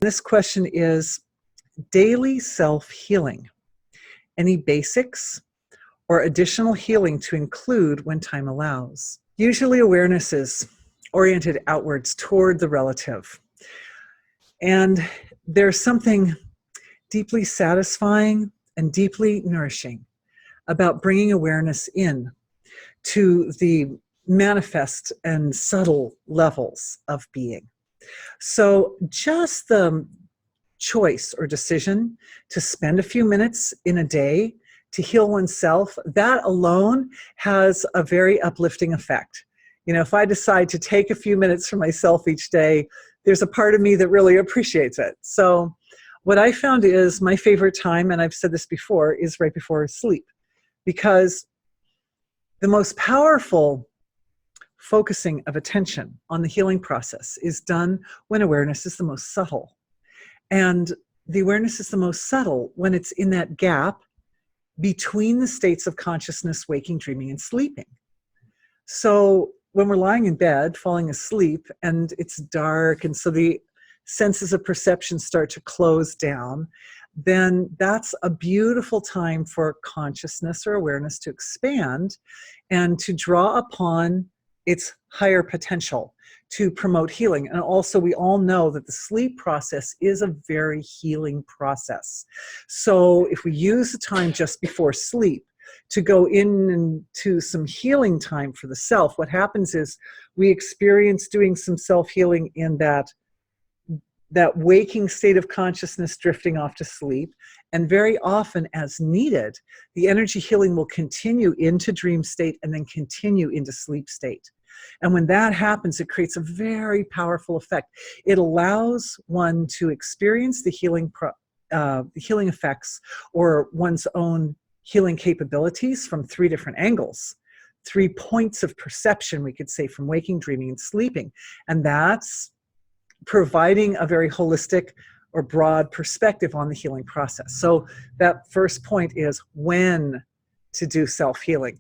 This question is daily self-healing. Any basics or additional healing to include when time allows? Usually awareness is oriented outwards toward the relative. And there's something deeply satisfying and deeply nourishing about bringing awareness in to the manifest and subtle levels of being. So just the choice or decision to spend a few minutes in a day to heal oneself, that alone has a very uplifting effect. You know, if I decide to take a few minutes for myself each day, there's a part of me that really appreciates it. So what I found is my favorite time, and I've said this before, is right before sleep, because the most powerful focusing of attention on the healing process is done when awareness is the most subtle. And the awareness is the most subtle when it's in that gap between the states of consciousness, waking, dreaming, and sleeping. So when we're lying in bed, falling asleep, and it's dark, and so the senses of perception start to close down, then that's a beautiful time for consciousness or awareness to expand and to draw upon its higher potential to promote healing. And also, we all know that the sleep process is a very healing process. So if we use the time just before sleep to go into some healing time for the self, what happens is we experience doing some self-healing in that waking state of consciousness drifting off to sleep. And very often, as needed, the energy healing will continue into dream state and then continue into sleep state. And when that happens, it creates a very powerful effect. It allows one to experience the healing effects or one's own healing capabilities from three different angles, 3 points of perception, we could say, from waking, dreaming, and sleeping. And that's providing a very holistic or broad perspective on the healing process. So that first point is when to do self-healing.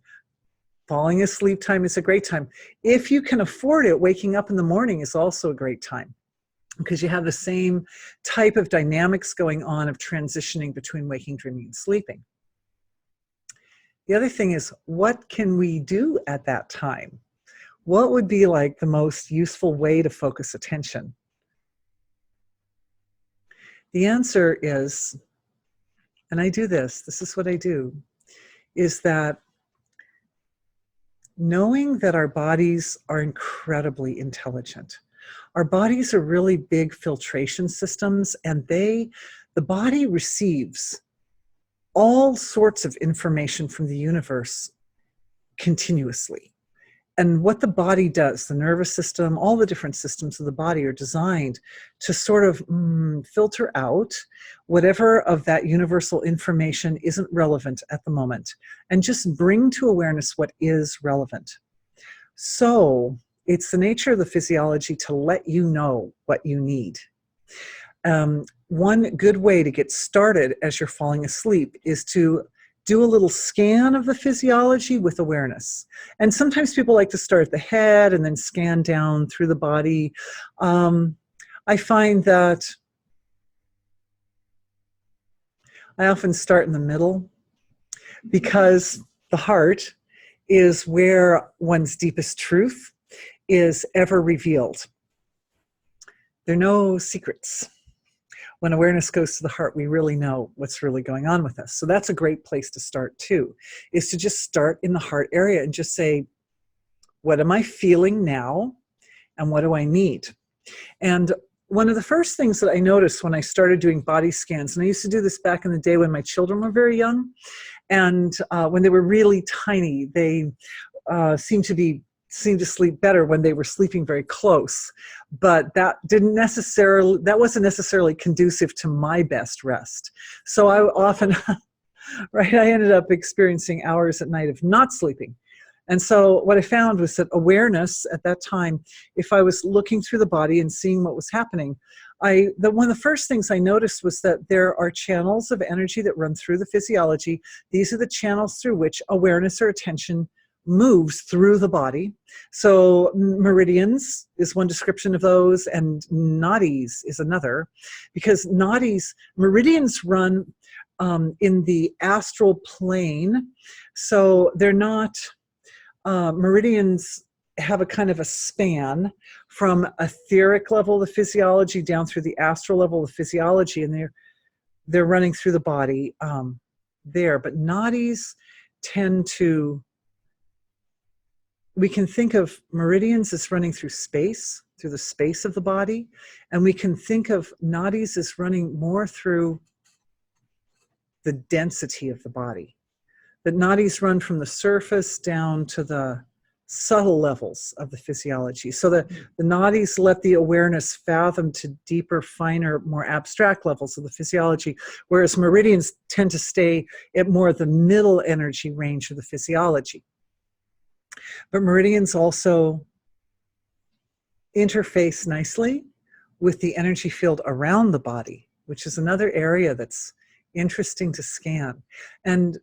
Falling asleep time is a great time. If you can afford it, waking up in the morning is also a great time, because you have the same type of dynamics going on of transitioning between waking, dreaming, and sleeping. The other thing is, what can we do at that time? What would be like the most useful way to focus attention? The answer is, and I do this is what I do, is that knowing that our bodies are incredibly intelligent. Our bodies are really big filtration systems, and the body receives all sorts of information from the universe continuously. And what the body does, the nervous system, all the different systems of the body are designed to sort of filter out whatever of that universal information isn't relevant at the moment and just bring to awareness what is relevant. So it's the nature of the physiology to let you know what you need. One good way to get started as you're falling asleep is to do a little scan of the physiology with awareness. And sometimes people like to start at the head and then scan down through the body. I find that I often start in the middle, because the heart is where one's deepest truth is ever revealed. There are no secrets. When awareness goes to the heart, we really know what's really going on with us. So that's a great place to start too, is to just start in the heart area and just say, what am I feeling now? And what do I need? And one of the first things that I noticed when I started doing body scans, and I used to do this back in the day when my children were very young, and when they were really tiny, they seemed to sleep better when they were sleeping very close, but that wasn't necessarily conducive to my best rest. So I often, right, I ended up experiencing hours at night of not sleeping. And so what I found was that awareness at that time, if I was looking through the body and seeing what was happening, one of the first things I noticed was that there are channels of energy that run through the physiology. These are the channels through which awareness or attention moves through the body. So meridians is one description of those, and nadis is another, because meridians run in the astral plane. So they're not, meridians have a kind of a span from etheric level of the physiology down through the astral level of the physiology, and they're running through the body there. But nadis tend to, we can think of meridians as running through space, through the space of the body, and we can think of nadis as running more through the density of the body. That nadis run from the surface down to the subtle levels of the physiology. So the nadis let the awareness fathom to deeper, finer, more abstract levels of the physiology, whereas meridians tend to stay at more the middle energy range of the physiology. But meridians also interface nicely with the energy field around the body, which is another area that's interesting to scan. And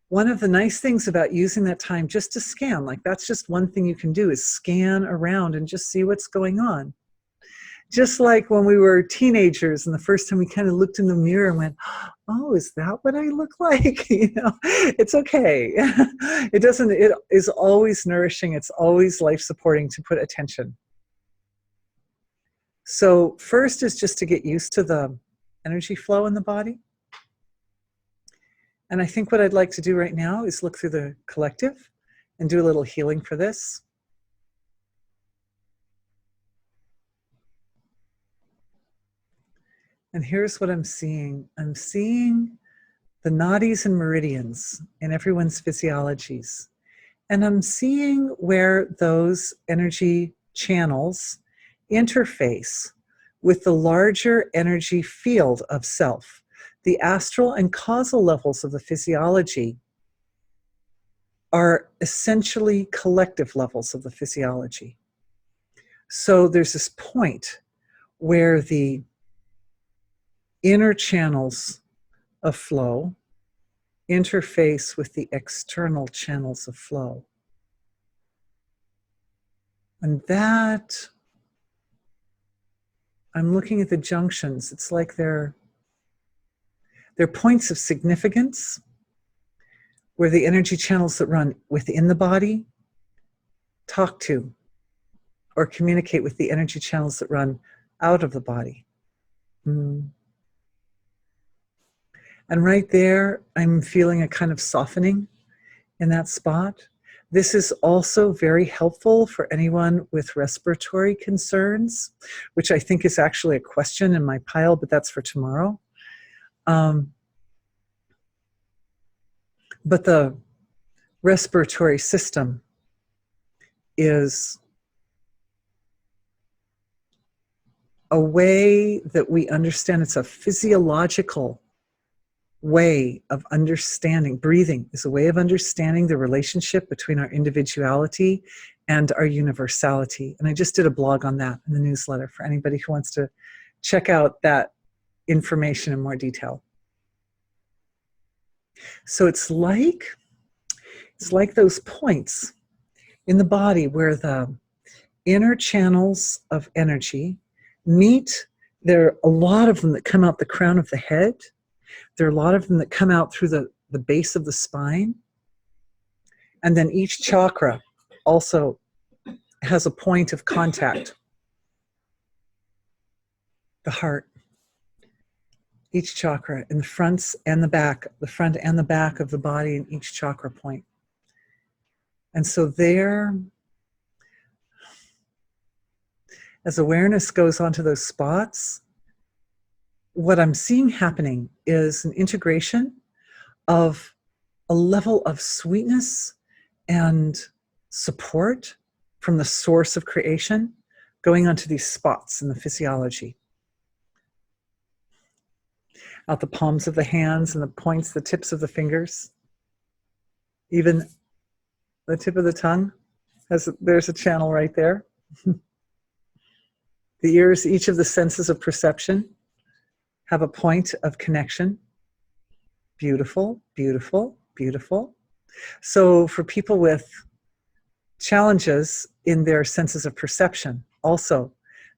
one of the nice things about using that time just to scan, like that's just one thing you can do, is scan around and just see what's going on. Just like when we were teenagers and the first time we kind of looked in the mirror and went, oh, is that what I look like? You know, it's okay. It is always nourishing. It's always life supporting to put attention. So first is just to get used to the energy flow in the body. And I think what I'd like to do right now is look through the collective and do a little healing for this. And here's what I'm seeing. I'm seeing the nadis and meridians in everyone's physiologies. And I'm seeing where those energy channels interface with the larger energy field of self. The astral and causal levels of the physiology are essentially collective levels of the physiology. So there's this point where the inner channels of flow interface with the external channels of flow. And that, I'm looking at the junctions. It's like they're points of significance where the energy channels that run within the body talk to or communicate with the energy channels that run out of the body. And right there, I'm feeling a kind of softening in that spot. This is also very helpful for anyone with respiratory concerns, which I think is actually a question in my pile, but that's for tomorrow. But the respiratory system is a way that we understand. It's a physiological way of understanding. Breathing is a way of understanding the relationship between our individuality and our universality. And I just did a blog on that in the newsletter for anybody who wants to check out that information in more detail. So it's like those points in the body where the inner channels of energy meet. There are a lot of them that come out the crown of the head. There are a lot of them that come out through the base of the spine. And then each chakra also has a point of contact. The heart. Each chakra in the front and the back of the body in each chakra point. And so there, as awareness goes onto those spots, what I'm seeing happening is an integration of a level of sweetness and support from the source of creation going onto these spots in the physiology. Out the palms of the hands and the tips of the fingers. Even the tip of the tongue, there's a channel right there. The ears, each of the senses of perception have a point of connection. Beautiful, beautiful, beautiful. So for people with challenges in their senses of perception. Also,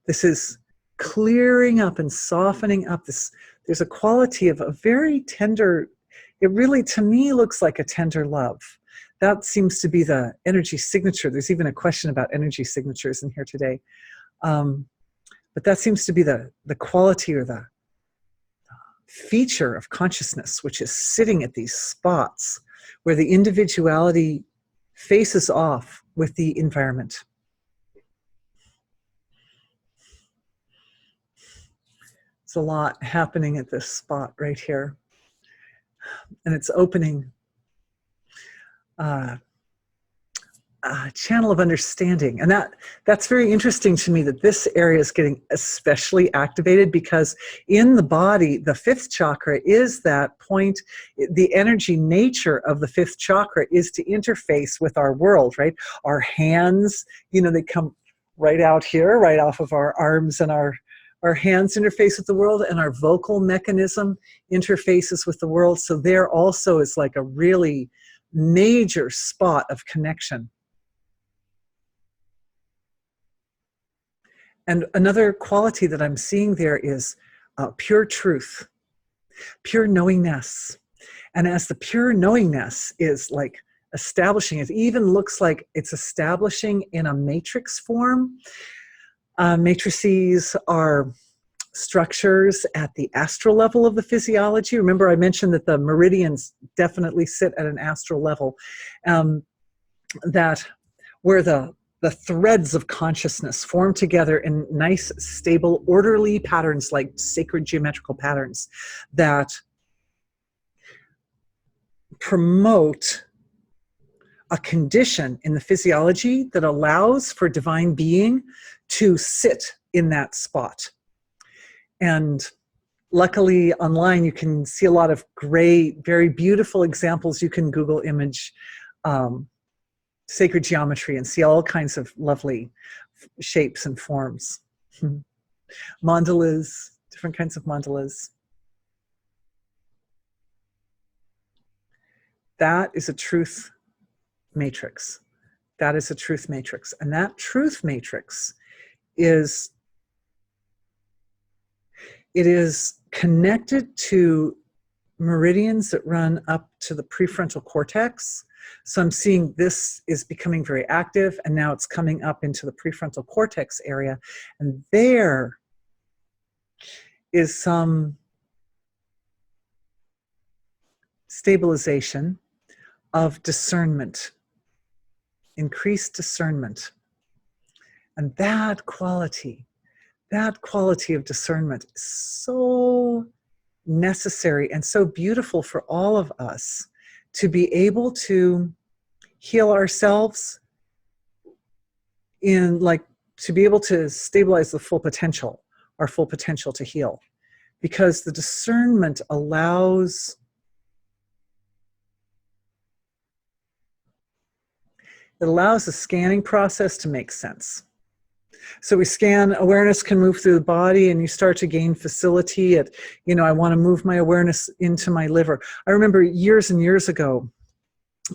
this is clearing up and softening up. There's a quality of a very tender, it really, to me, looks like a tender love. That seems to be the energy signature. There's even a question about energy signatures in here today. But that seems to be the quality or the feature of consciousness, which is sitting at these spots where the individuality faces off with the environment. There's a lot happening at this spot right here. And it's opening a channel of understanding. And that's very interesting to me, that this area is getting especially activated, because in the body, the fifth chakra is that point. The energy nature of the fifth chakra is to interface with our world, right? Our hands, they come right out here, right off of our arms, and our hands interface with the world, and our vocal mechanism interfaces with the world. So there also is like a really major spot of connection. And another quality that I'm seeing there is pure truth, pure knowingness. And as the pure knowingness is like establishing, it even looks like it's establishing in a matrix form. Matrices are structures at the astral level of the physiology. Remember, I mentioned that the meridians definitely sit at an astral level, that where the threads of consciousness form together in nice, stable, orderly patterns, like sacred geometrical patterns that promote a condition in the physiology that allows for divine being to sit in that spot. And luckily online you can see a lot of great, very beautiful examples. You can Google image sacred geometry and see all kinds of lovely shapes and forms. Mandalas, different kinds of mandalas. That is a truth matrix. That is a truth matrix. And that truth matrix is connected to meridians that run up to the prefrontal cortex. So I'm seeing this is becoming very active, and now it's coming up into the prefrontal cortex area. And there is some stabilization of discernment, increased discernment. And that quality of discernment is so necessary and so beautiful for all of us to be able to heal ourselves, to be able to stabilize the full potential, our full potential to heal. Because the discernment allows the scanning process to make sense. So we scan, awareness can move through the body, and you start to gain facility at, I want to move my awareness into my liver. I remember years and years ago,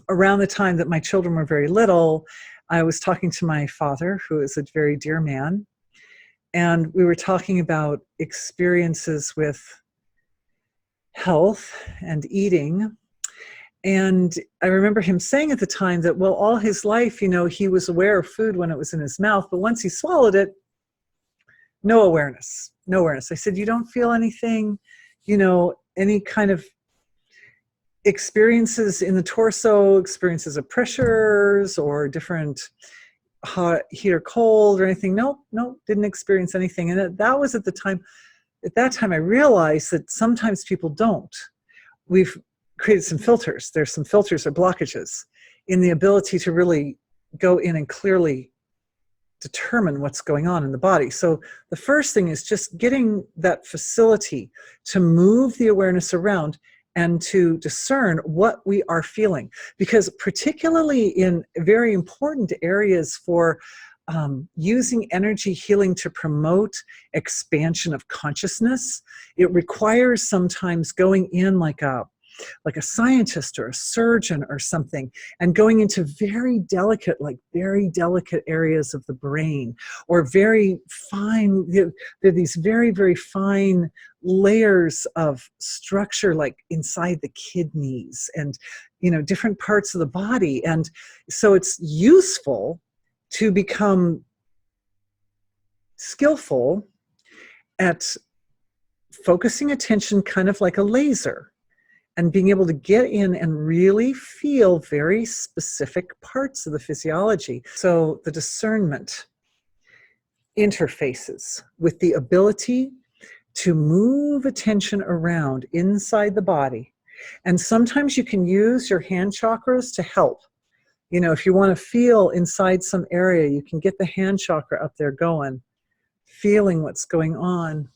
around the time that my children were very little, I was talking to my father, who is a very dear man, and we were talking about experiences with health and eating. And I remember him saying at the time that, well, all his life, he was aware of food when it was in his mouth, but once he swallowed it, no awareness. I said, you don't feel anything, any kind of experiences in the torso, experiences of pressures or different hot, heat or cold or anything? No, didn't experience anything. And that was at that time I realized that sometimes people don't. We've created some filters. There's some filters or blockages in the ability to really go in and clearly determine what's going on in the body. So the first thing is just getting that facility to move the awareness around and to discern what we are feeling. Because particularly in very important areas for using energy healing to promote expansion of consciousness, it requires sometimes going in like a like a scientist or a surgeon or something, and going into very delicate areas of the brain, or very fine, there are these very, very fine layers of structure, like inside the kidneys and, different parts of the body. And so it's useful to become skillful at focusing attention kind of like a laser, and being able to get in and really feel very specific parts of the physiology. So the discernment interfaces with the ability to move attention around inside the body. And sometimes you can use your hand chakras to help. If you want to feel inside some area, you can get the hand chakra up there going, feeling what's going on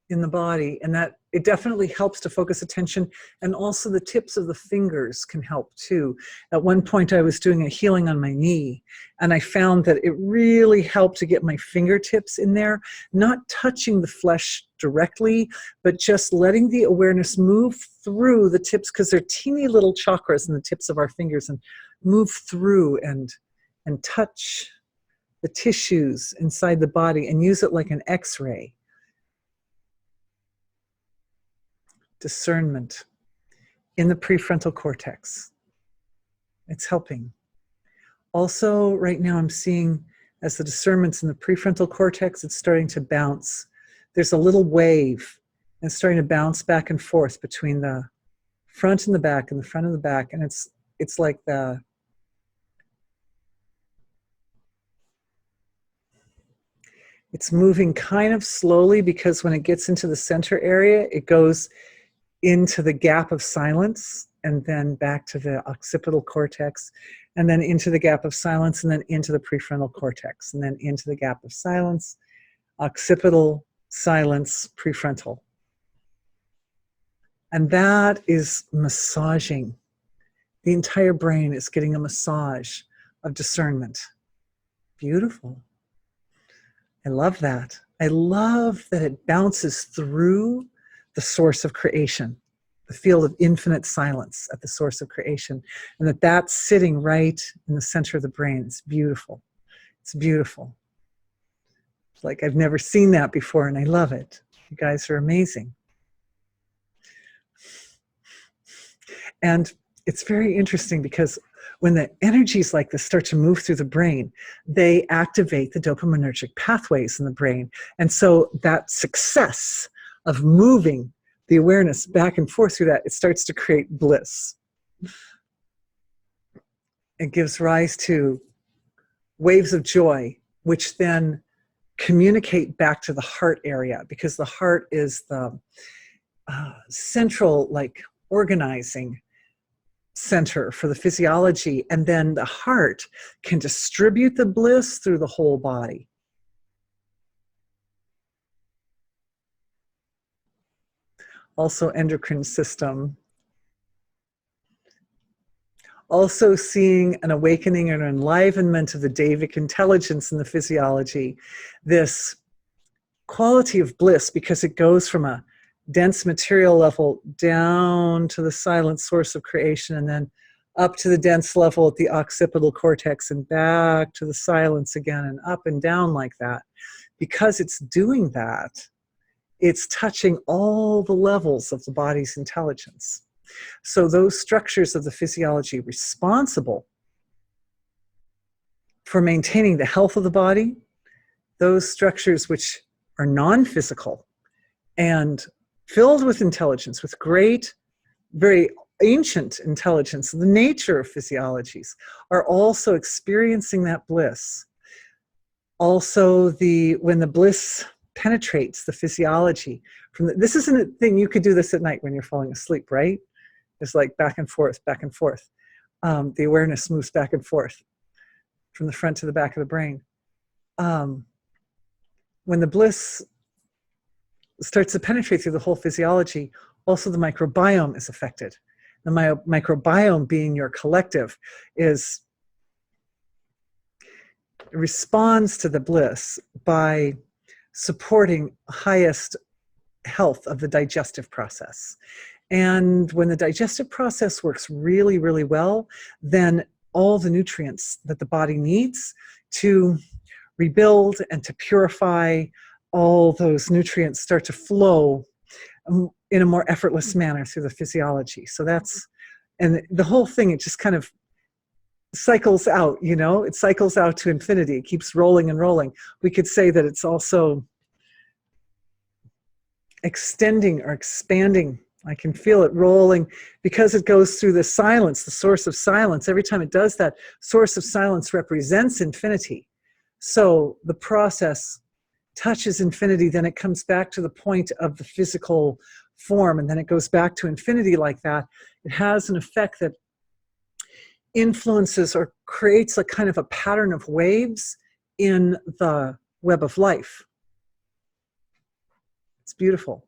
in the body, and that it definitely helps to focus attention. And also the tips of the fingers can help too. At one point I was doing a healing on my knee, and I found that it really helped to get my fingertips in there, not touching the flesh directly, but just letting the awareness move through the tips, because they're teeny little chakras in the tips of our fingers, and move through and touch the tissues inside the body, and use it like an X-ray. Discernment in the prefrontal cortex. It's helping. Also, right now I'm seeing, as the discernment's in the prefrontal cortex, it's starting to bounce. There's a little wave, and it's starting to bounce back and forth between the front and the back and the front and the back. And it's like it's moving kind of slowly, because when it gets into the center area, it goes into the gap of silence, and then back to the occipital cortex, and then into the gap of silence, and then into the prefrontal cortex, and then into the gap of silence, occipital, silence, prefrontal. And that is massaging. The entire brain is getting a massage of discernment. Beautiful. I love that. I love that it bounces through the source of creation, the field of infinite silence at the source of creation, and that's sitting right in the center of the brain. It's beautiful. It's beautiful. It's like I've never seen that before, and I love it. You guys are amazing. And it's very interesting, because when the energies like this start to move through the brain, they activate the dopaminergic pathways in the brain. And so that success of moving the awareness back and forth through that, it starts to create bliss. It gives rise to waves of joy, which then communicate back to the heart area, because the heart is the central, organizing center for the physiology. And then the heart can distribute the bliss through the whole body. Also endocrine system. Also seeing an awakening and enlivenment of the Devic intelligence in the physiology. This quality of bliss, because it goes from a dense material level down to the silent source of creation, and then up to the dense level at the occipital cortex, and back to the silence again, and up and down like that. Because it's doing that, it's touching all the levels of the body's intelligence. So those structures of the physiology responsible for maintaining the health of the body, those structures which are non-physical and filled with intelligence, with great, very ancient intelligence, the nature of physiologies, are also experiencing that bliss. Also, when the bliss penetrates the physiology, this isn't a thing, you could do this at night when you're falling asleep, right? It's like back and forth, back and forth. The awareness moves back and forth from the front to the back of the brain. When the bliss starts to penetrate through the whole physiology, also the microbiome is affected. The microbiome, being your collective, responds to the bliss by supporting highest health of the digestive process. And when the digestive process works really, really well, then all the nutrients that the body needs to rebuild and to purify, all those nutrients start to flow in a more effortless manner through the physiology. So that's, and the whole thing, it just kind of cycles out, it cycles out to infinity. It keeps rolling and rolling. We could say that it's also extending or expanding. I can feel it rolling because it goes through the silence, the source of silence. Every time it does that, source of silence represents infinity. So the process touches infinity, then it comes back to the point of the physical form, and then it goes back to infinity like that. It has an effect that influences or creates a kind of a pattern of waves in the web of life. It's beautiful.